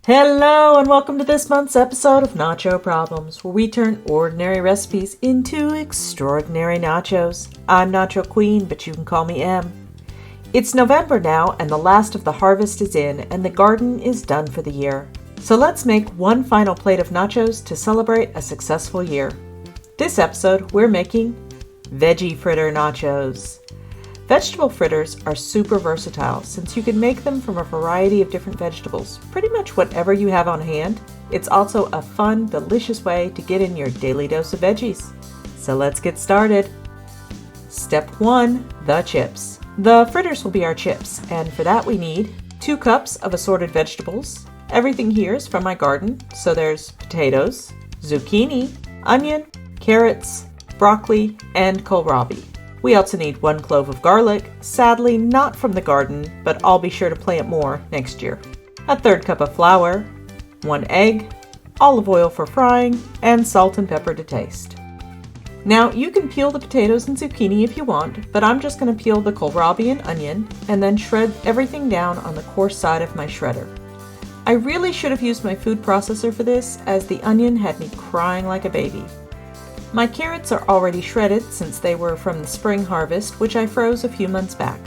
Hello and welcome to this month's episode of Nacho Problems, where we turn ordinary recipes into extraordinary nachos. I'm Nacho Queen, but you can call me M. It's November now and the last of the harvest is in and the garden is done for the year. So let's make one final plate of nachos to celebrate a successful year. This episode we're making Veggie Fritter nachos. Vegetable fritters are super versatile since you can make them from a variety of different vegetables, pretty much whatever you have on hand. It's also a fun, delicious way to get in your daily dose of veggies. So let's get started. Step 1. The chips. The fritters will be our chips, and for that we need 2 cups of assorted vegetables. Everything here is from my garden, so there's potatoes, zucchini, onion, carrots, broccoli, and kohlrabi. We also need 1 clove of garlic, sadly not from the garden, but I'll be sure to plant more next year. A 1/3 cup of flour, 1 egg, olive oil for frying, and salt and pepper to taste. Now you can peel the potatoes and zucchini if you want, but I'm just going to peel the kohlrabi and onion and then shred everything down on the coarse side of my shredder. I really should have used my food processor for this, as the onion had me crying like a baby. My carrots are already shredded since they were from the spring harvest, which I froze a few months back.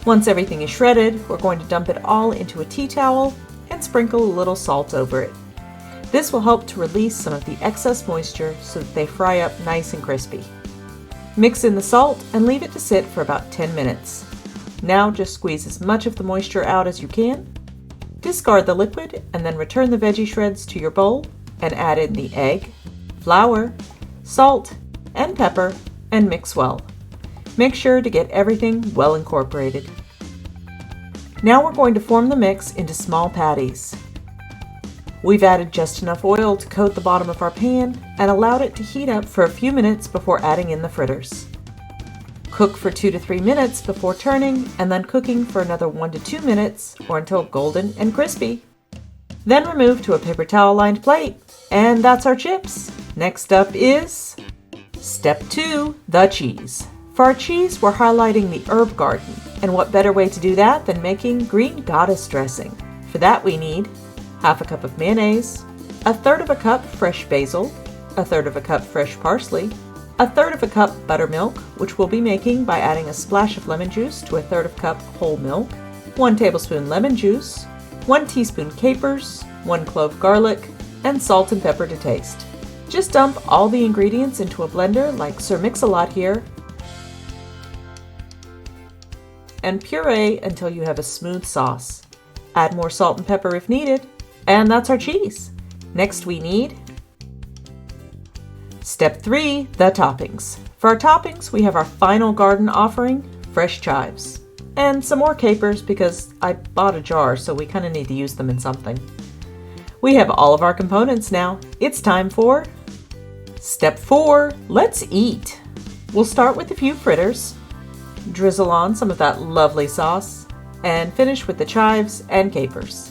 Once everything is shredded, we're going to dump it all into a tea towel and sprinkle a little salt over it. This will help to release some of the excess moisture so that they fry up nice and crispy. Mix in the salt and leave it to sit for about 10 minutes. Now just squeeze as much of the moisture out as you can. Discard the liquid and then return the veggie shreds to your bowl and add in the egg, flour, salt, and pepper, and mix well. Make sure to get everything well incorporated. Now we're going to form the mix into small patties. We've added just enough oil to coat the bottom of our pan and allowed it to heat up for a few minutes before adding in the fritters. Cook for 2 to 3 minutes before turning and then cooking for another 1 to 2 minutes or until golden and crispy. Then remove to a paper towel lined plate, and that's our chips. Next up is Step 2, the cheese. For our cheese, we're highlighting the herb garden, and what better way to do that than making green goddess dressing. For that we need 1/2 cup of mayonnaise, 1/3 cup fresh basil, 1/3 cup fresh parsley, 1/3 cup buttermilk, which we'll be making by adding a splash of lemon juice to 1/3 cup whole milk, 1 tablespoon lemon juice, 1 teaspoon capers, 1 clove garlic, and salt and pepper to taste. Just dump all the ingredients into a blender like Sir Mix-a-Lot here and puree until you have a smooth sauce. Add more salt and pepper if needed, and that's our cheese. Next we need Step 3, the toppings. For our toppings, we have our final garden offering, fresh chives, and some more capers because I bought a jar, so we kind of need to use them in something. We have all of our components now. It's time for Step 4, let's eat. We'll start with a few fritters, drizzle on some of that lovely sauce, and finish with the chives and capers.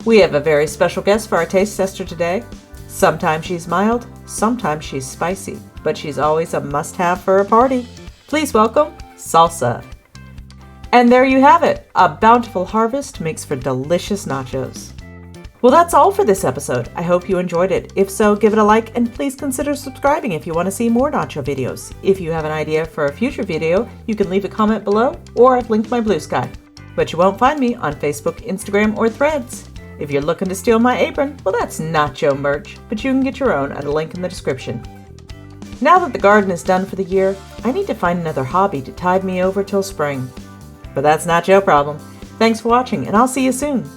We have a very special guest for our taste tester today. Sometimes she's mild, sometimes she's spicy, but she's always a must-have for a party. Please welcome Salsa. And there you have it. A bountiful harvest makes for delicious nachos. Well, that's all for this episode. I hope you enjoyed it. If so, give it a like and please consider subscribing if you want to see more nacho videos. If you have an idea for a future video, you can leave a comment below, or I've linked my Blue Sky. But you won't find me on Facebook, Instagram, or Threads. If you're looking to steal my apron, well, that's nacho merch, but you can get your own at a link in the description. Now that the garden is done for the year, I need to find another hobby to tide me over till spring. But that's not your problem. Thanks for watching, and I'll see you soon.